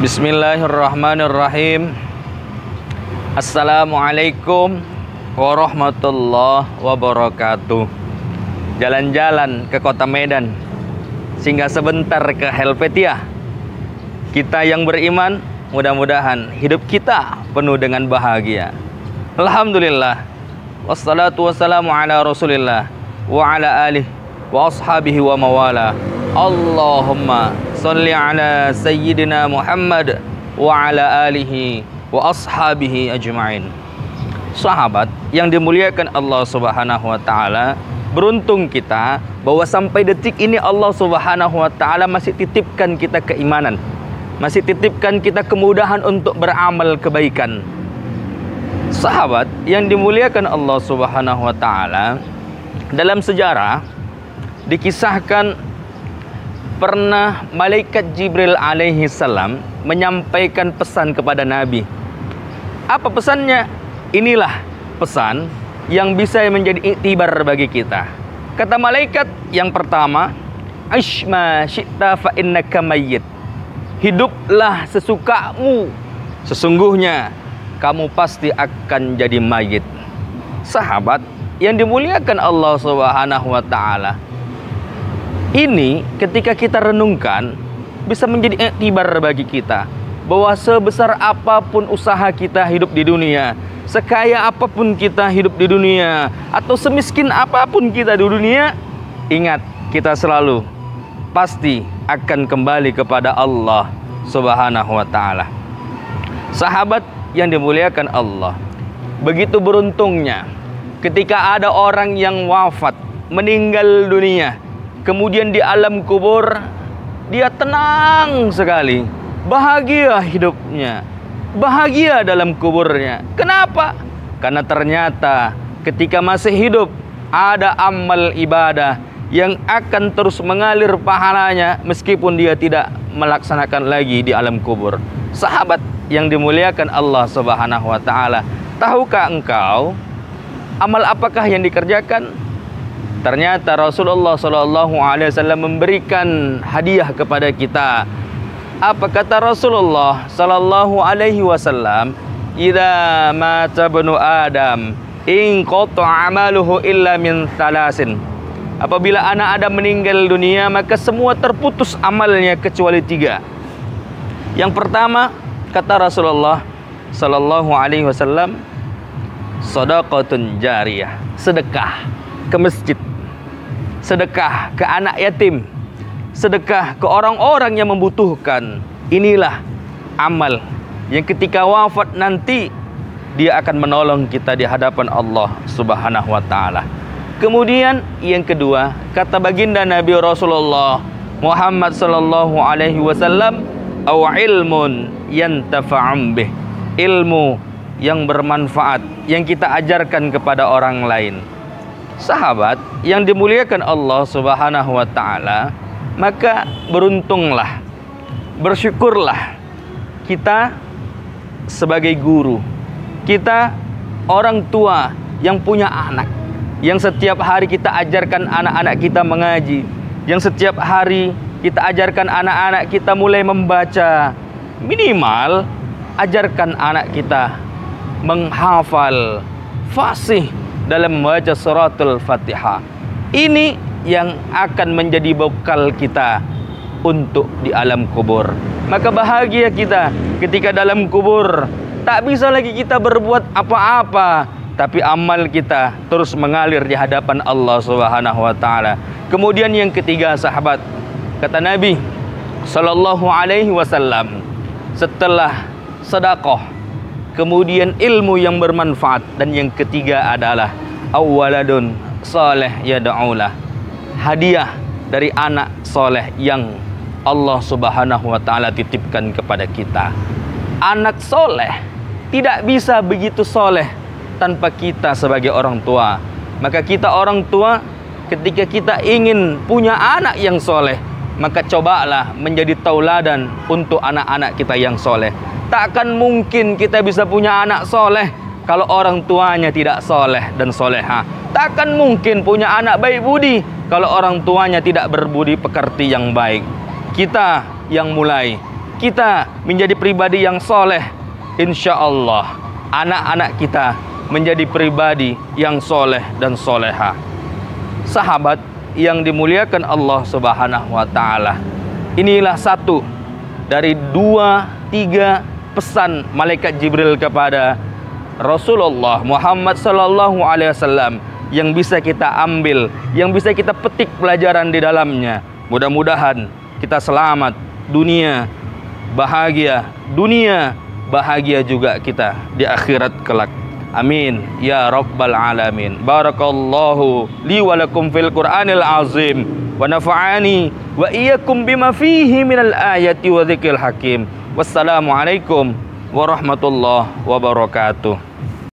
Bismillahirrahmanirrahim. Assalamualaikum warahmatullahi wabarakatuh. Jalan-jalan ke kota Medan, singgah sebentar ke Helvetia. Kita yang beriman, mudah-mudahan hidup kita penuh dengan bahagia. Alhamdulillah. Wassalatu wassalamu ala Rasulillah wa ala alihi wa ashabihi wa mawala. Allahumma sholli ala sayyidina Muhammad wa ala alihi wa ashabihi ajma'in. Sahabat yang dimuliakan Allah Subhanahu wa taala, beruntung kita bahwa sampai detik ini Allah Subhanahu wa taala masih titipkan kita keimanan, masih titipkan kita kemudahan untuk beramal kebaikan. Sahabat yang dimuliakan Allah Subhanahu wa taala, dalam sejarah dikisahkan pernah malaikat Jibril alaihi salam menyampaikan pesan kepada Nabi. Apa pesannya? Inilah pesan yang bisa menjadi iktibar bagi kita. Kata malaikat yang pertama, "Aish ma syi'ta fa innaka mayyit." Hiduplah sesukamu, sesungguhnya kamu pasti akan jadi mayit. Sahabat yang dimuliakan Allah Subhanahu wa taala, ini ketika kita renungkan bisa menjadi iktibar bagi kita bahwa sebesar apapun usaha kita hidup di dunia, sekaya apapun kita hidup di dunia, atau semiskin apapun kita di dunia, ingat kita selalu pasti akan kembali kepada Allah Subhanahu wa taala. Sahabat yang dimuliakan Allah, begitu beruntungnya ketika ada orang yang wafat, meninggal dunia, kemudian di alam kubur dia tenang sekali, bahagia hidupnya, bahagia dalam kuburnya. Kenapa? Karena ternyata ketika masih hidup ada amal ibadah yang akan terus mengalir pahalanya meskipun dia tidak melaksanakan lagi di alam kubur. Sahabat yang dimuliakan Allah Subhanahu wa taala, tahukah engkau amal apakah yang dikerjakan? Ternyata Rasulullah Sallallahu Alaihi Wasallam memberikan hadiah kepada kita. Apa kata Rasulullah Sallallahu Alaihi Wasallam? "Idza mata ibnu Adam, in qata'a amaluhu illa min thalasin." Apabila anak Adam meninggal dunia, maka semua terputus amalnya kecuali 3. Yang pertama, kata Rasulullah Sallallahu Alaihi Wasallam, shadaqatun jariyah, sedekah ke masjid, sedekah ke anak yatim, sedekah ke orang-orang yang membutuhkan. Inilah amal yang ketika wafat nanti dia akan menolong kita di hadapan Allah Subhanahu wa taala. Kemudian yang kedua, kata baginda Nabi Rasulullah Muhammad sallallahu alaihi wasallam, "Aw ilmun yantafa'um bih." Ilmu yang bermanfaat yang kita ajarkan kepada orang lain. Sahabat yang dimuliakan Allah Subhanahu wa taala, maka beruntunglah, bersyukurlah kita sebagai guru, kita orang tua yang punya anak, yang setiap hari kita ajarkan anak-anak kita mengaji, yang setiap hari kita ajarkan anak-anak kita mulai membaca. Minimal ajarkan anak kita menghafal fasih dalam membaca suratul Fatihah. Ini yang akan menjadi bekal kita untuk di alam kubur. Maka bahagia kita ketika dalam kubur. Tak bisa lagi kita berbuat apa-apa, tapi amal kita terus mengalir di hadapan Allah Subhanahu wa taala. Kemudian yang ketiga, sahabat, kata Nabi sallallahu alaihi wasallam, setelah sedekah, kemudian ilmu yang bermanfaat, dan yang ketiga adalah awwaladun saleh yad'ulah, hadiah dari anak soleh yang Allah Subhanahu wa taala titipkan kepada kita. Anak soleh tidak bisa begitu soleh tanpa kita sebagai orang tua. Maka kita orang tua, ketika kita ingin punya anak yang soleh, maka cobalah menjadi tauladan untuk anak-anak kita yang soleh. Takkan mungkin kita bisa punya anak soleh kalau orang tuanya tidak soleh dan soleha. Takkan mungkin punya anak baik budi kalau orang tuanya tidak berbudi pekerti yang baik. Kita yang mulai, kita menjadi pribadi yang soleh, insya Allah anak-anak kita menjadi pribadi yang soleh dan soleha. Sahabat yang dimuliakan Allah Subhanahu wa Ta'ala, inilah satu dari 2-3 pesan malaikat Jibril kepada Rasulullah Muhammad sallallahu alaihi wasallam yang bisa kita ambil, yang bisa kita petik pelajaran di dalamnya. Mudah-mudahan kita selamat dunia bahagia, dunia bahagia juga kita di akhirat kelak. Amin ya rabbal alamin. Barakallahu li wa lakum fil Qur'anil azim wa nafa'ani wa iyyakum bima fihi minal ayati wa dzikril hakim. Wassalamualaikum warahmatullahi wabarakatuh.